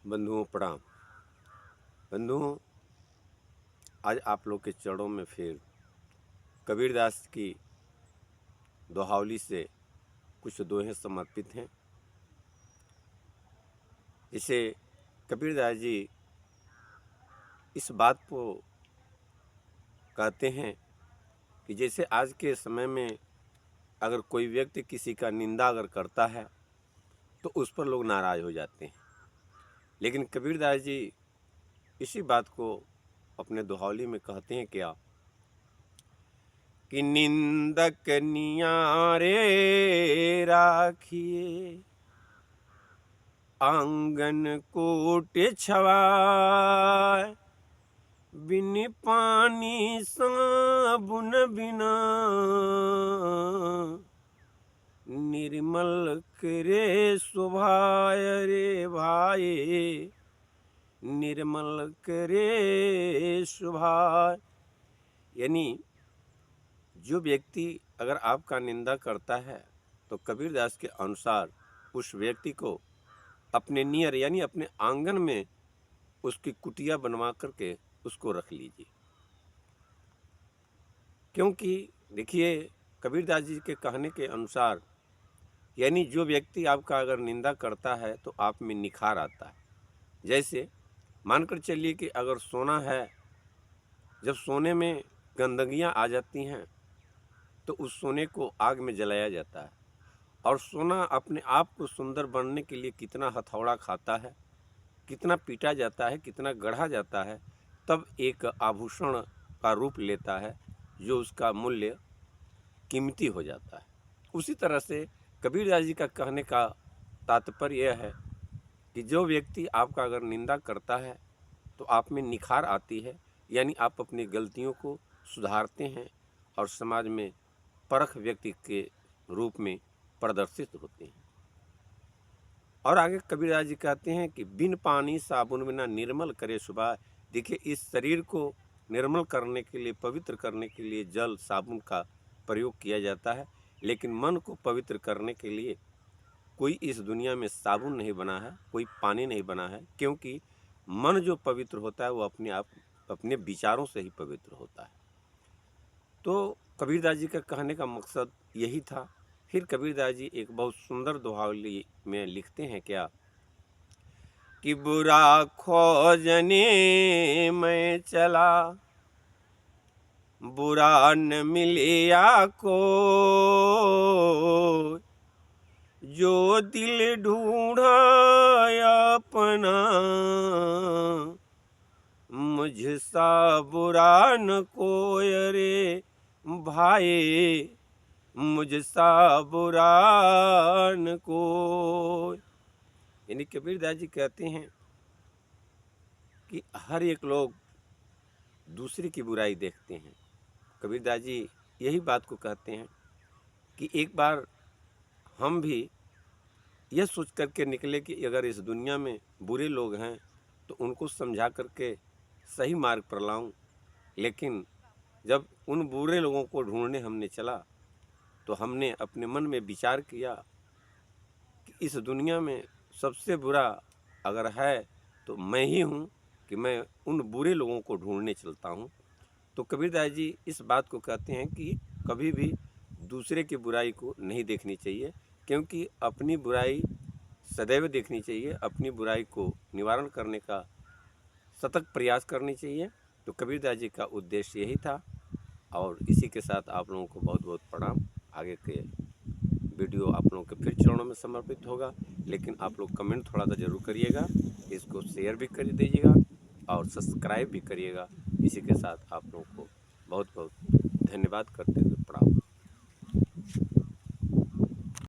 बंधुओं प्रणाम। बंधुओं, आज आप लोग के चरणों में फिर कबीरदास की दोहावली से कुछ दोहे समर्पित हैं। इसे कबीरदास जी इस बात को कहते हैं कि जैसे आज के समय में अगर कोई व्यक्ति किसी का निंदा अगर करता है तो उस पर लोग नाराज़ हो जाते हैं, लेकिन कबीरदास जी इसी बात को अपने दोहावली में कहते हैं क्या कि निंदक नियारे राखिए आंगन कोट छवाए, बिन पानी साबुन बिना निर्मल करे सुभाय रे भाई, निर्मल करे सुभाय। यानी जो व्यक्ति अगर आपका निंदा करता है तो कबीरदास के अनुसार उस व्यक्ति को अपने नियर यानी अपने आंगन में उसकी कुटिया बनवा करके उसको रख लीजिए। क्योंकि देखिए, कबीरदास जी के कहने के अनुसार यानी जो व्यक्ति आपका अगर निंदा करता है तो आप में निखार आता है। जैसे मानकर चलिए कि अगर सोना है, जब सोने में गंदगियां आ जाती हैं तो उस सोने को आग में जलाया जाता है, और सोना अपने आप को सुंदर बनने के लिए कितना हथौड़ा खाता है, कितना पीटा जाता है, कितना गढ़ा जाता है, तब एक आभूषण का रूप लेता है जो उसका मूल्य कीमती हो जाता है। उसी तरह से कबीरदास जी का कहने का तात्पर्य यह है कि जो व्यक्ति आपका अगर निंदा करता है तो आप में निखार आती है, यानी आप अपनी गलतियों को सुधारते हैं और समाज में परख व्यक्ति के रूप में प्रदर्शित होते हैं। और आगे कबीरदास जी कहते हैं कि बिन पानी साबुन बिना निर्मल करे सुभाय। देखिए, इस शरीर को निर्मल करने के लिए, पवित्र करने के लिए जल साबुन का प्रयोग किया जाता है, लेकिन मन को पवित्र करने के लिए कोई इस दुनिया में साबुन नहीं बना है, कोई पानी नहीं बना है, क्योंकि मन जो पवित्र होता है वो अपने आप अपने विचारों से ही पवित्र होता है। तो कबीरदास जी का कहने का मकसद यही था। फिर कबीरदास जी एक बहुत सुंदर दोहावली में लिखते हैं क्या कि बुरा खोजने मैं चला, बुरा न मिलिया को, जो दिल ढूंढा अपना, मुझसा बुरा न कोई रे भाई, मुझसा बुरा न कोई। यानी कबीरदास जी कहते हैं कि हर एक लोग दूसरे की बुराई देखते हैं। कबीरदास जी यही बात को कहते हैं कि एक बार हम भी यह सोच करके निकले कि अगर इस दुनिया में बुरे लोग हैं तो उनको समझा करके सही मार्ग पर लाऊं, लेकिन जब उन बुरे लोगों को ढूंढने हमने चला तो हमने अपने मन में विचार किया कि इस दुनिया में सबसे बुरा अगर है तो मैं ही हूँ, कि मैं उन बुरे लोगों को ढूंढने चलता हूँ। तो कबीरदास जी इस बात को कहते हैं कि कभी भी दूसरे की बुराई को नहीं देखनी चाहिए, क्योंकि अपनी बुराई सदैव देखनी चाहिए, अपनी बुराई को निवारण करने का सतत प्रयास करनी चाहिए। तो कबीरदास जी का उद्देश्य यही था, और इसी के साथ आप लोगों को बहुत बहुत प्रणाम। आगे के वीडियो आप लोगों के फिर चरणों में समर्पित होगा, लेकिन आप लोग कमेंट थोड़ा सा ज़रूर करिएगा, इसको शेयर भी कर दीजिएगा और सब्सक्राइब भी करिएगा। इसी के साथ आप लोगों को बहुत बहुत धन्यवाद करते हुए प्रणाम।